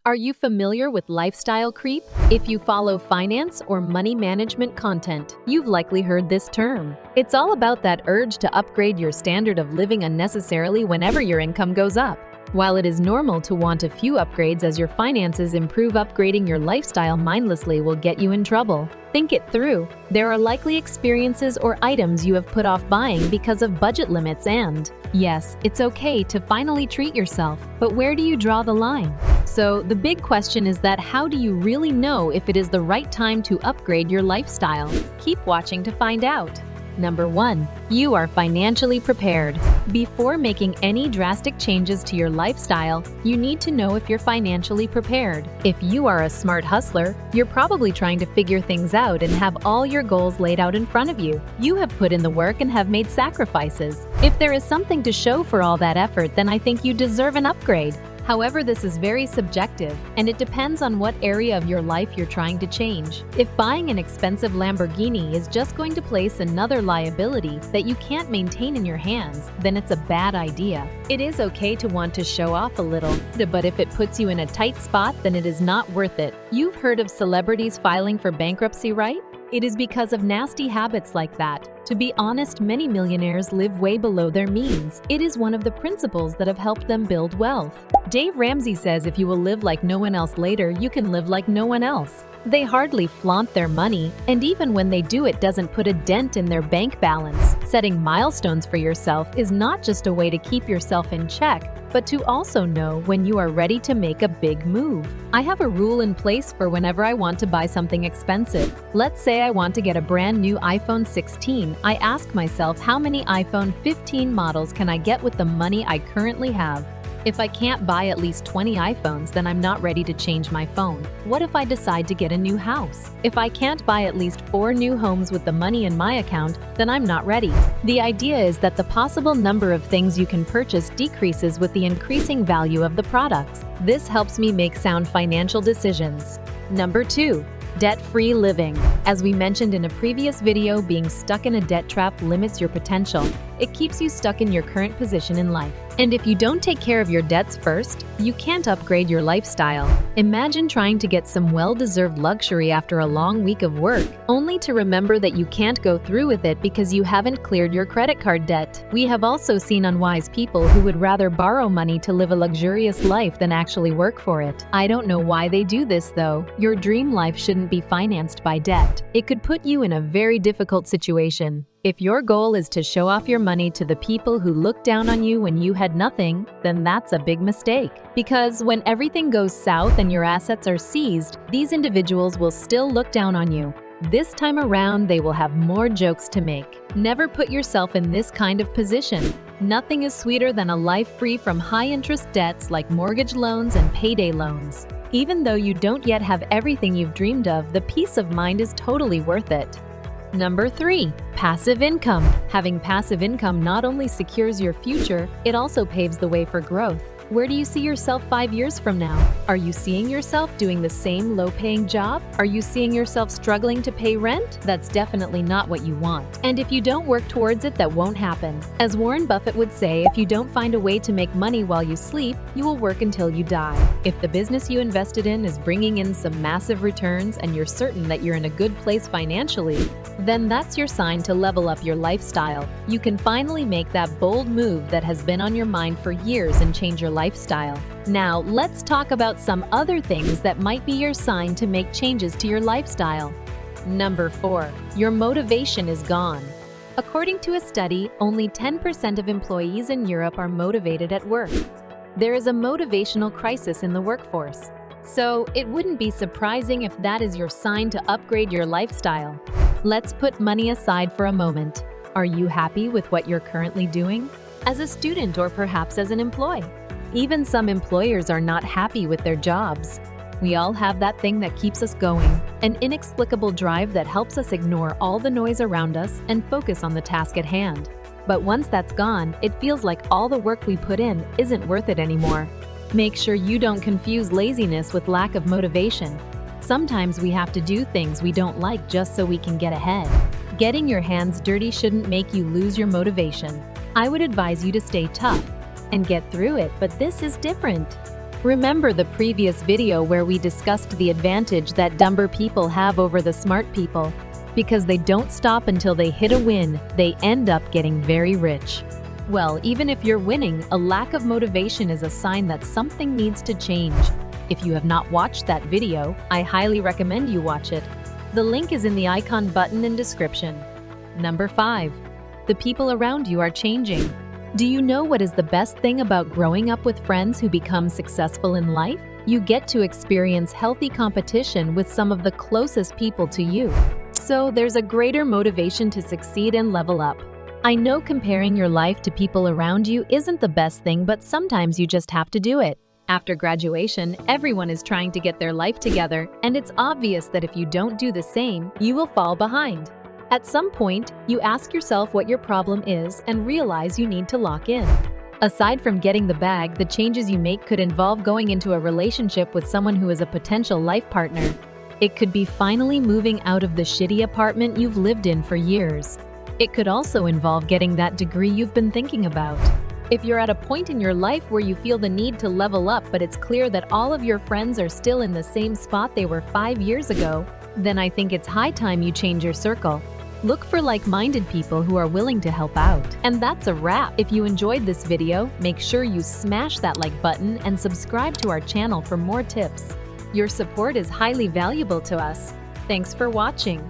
Are you familiar with lifestyle creep? If you follow finance or money management content, you've likely heard this term. It's all about that urge to upgrade your standard of living unnecessarily whenever your income goes up. While it is normal to want a few upgrades as your finances improve, upgrading your lifestyle mindlessly will get you in trouble. Think it through. There are likely experiences or items you have put off buying because of budget limits, and yes, it's okay to finally treat yourself, but where do you draw the line? So the big question is that how do you really know if it is the right time to upgrade your lifestyle? Keep watching to find out. Number 1. You are financially prepared. Before making any drastic changes to your lifestyle, you need to know if you're financially prepared. If you are a smart hustler, you're probably trying to figure things out and have all your goals laid out in front of you. You have put in the work and have made sacrifices. If there is something to show for all that effort, then I think you deserve an upgrade. However, this is very subjective, and it depends on what area of your life you're trying to change. If buying an expensive Lamborghini is just going to place another liability that you can't maintain in your hands, then it's a bad idea. It is okay to want to show off a little, but if it puts you in a tight spot, then it is not worth it. You've heard of celebrities filing for bankruptcy, right? It is because of nasty habits like that. To be honest, many millionaires live way below their means. It is one of the principles that have helped them build wealth. Dave Ramsey says if you will live like no one else later, you can live like no one else. They hardly flaunt their money, and even when they do, it doesn't put a dent in their bank balance. Setting milestones for yourself is not just a way to keep yourself in check, but to also know when you are ready to make a big move. I have a rule in place for whenever I want to buy something expensive. Let's say I want to get a brand new iPhone 16. I ask myself, how many iPhone 15 models can I get with the money I currently have? If I can't buy at least 20 iPhones, then I'm not ready to change my phone. What if I decide to get a new house? If I can't buy at least 4 new homes with the money in my account, then I'm not ready. The idea is that the possible number of things you can purchase decreases with the increasing value of the products. This helps me make sound financial decisions. Number 2. Debt-free living. As we mentioned in a previous video, being stuck in a debt trap limits your potential. It keeps you stuck in your current position in life. And if you don't take care of your debts first, you can't upgrade your lifestyle. Imagine trying to get some well-deserved luxury after a long week of work, only to remember that you can't go through with it because you haven't cleared your credit card debt. We have also seen unwise people who would rather borrow money to live a luxurious life than actually work for it. I don't know why they do this though. Your dream life shouldn't be financed by debt. It could put you in a very difficult situation. If your goal is to show off your money to the people who looked down on you when you had nothing, then that's a big mistake. Because when everything goes south and your assets are seized, these individuals will still look down on you. This time around, they will have more jokes to make. Never put yourself in this kind of position. Nothing is sweeter than a life free from high-interest debts like mortgage loans and payday loans. Even though you don't yet have everything you've dreamed of, the peace of mind is totally worth it. Number 3. Passive income. Having passive income not only secures your future, it also paves the way for growth. Where do you see yourself 5 years from now? Are you seeing yourself doing the same low-paying job? Are you seeing yourself struggling to pay rent? That's definitely not what you want. And if you don't work towards it, that won't happen. As Warren Buffett would say, if you don't find a way to make money while you sleep, you will work until you die. If the business you invested in is bringing in some massive returns and you're certain that you're in a good place financially, then that's your sign to level up your lifestyle. You can finally make that bold move that has been on your mind for years and change your lifestyle. Now, let's talk about some other things that might be your sign to make changes to your lifestyle. Number 4. Your motivation is gone. According to a study, only 10% of employees in Europe are motivated at work. There is a motivational crisis in the workforce. So, it wouldn't be surprising if that is your sign to upgrade your lifestyle. Let's put money aside for a moment. Are you happy with what you're currently doing? As a student or perhaps as an employee? Even some employers are not happy with their jobs. We all have that thing that keeps us going, an inexplicable drive that helps us ignore all the noise around us and focus on the task at hand. But once that's gone, it feels like all the work we put in isn't worth it anymore. Make sure you don't confuse laziness with lack of motivation. Sometimes we have to do things we don't like just so we can get ahead. Getting your hands dirty shouldn't make you lose your motivation. I would advise you to stay tough and get through it, but this is different. Remember the previous video where we discussed the advantage that dumber people have over the smart people? Because they don't stop until they hit a win, they end up getting very rich. Well, even if you're winning, a lack of motivation is a sign that something needs to change. If you have not watched that video, I highly recommend you watch it. The link is in the icon button in description. Number 5. The people around you are changing. Do you know what is the best thing about growing up with friends who become successful in life? You get to experience healthy competition with some of the closest people to you. So there's a greater motivation to succeed and level up. I know comparing your life to people around you isn't the best thing, but sometimes you just have to do it. After graduation, everyone is trying to get their life together, and it's obvious that if you don't do the same, you will fall behind. At some point, you ask yourself what your problem is and realize you need to lock in. Aside from getting the bag, the changes you make could involve going into a relationship with someone who is a potential life partner. It could be finally moving out of the shitty apartment you've lived in for years. It could also involve getting that degree you've been thinking about. If you're at a point in your life where you feel the need to level up, but it's clear that all of your friends are still in the same spot they were 5 years ago, then I think it's high time you change your circle. Look for like-minded people who are willing to help out. And that's a wrap. If you enjoyed this video, make sure you smash that like button and subscribe to our channel for more tips. Your support is highly valuable to us. Thanks for watching.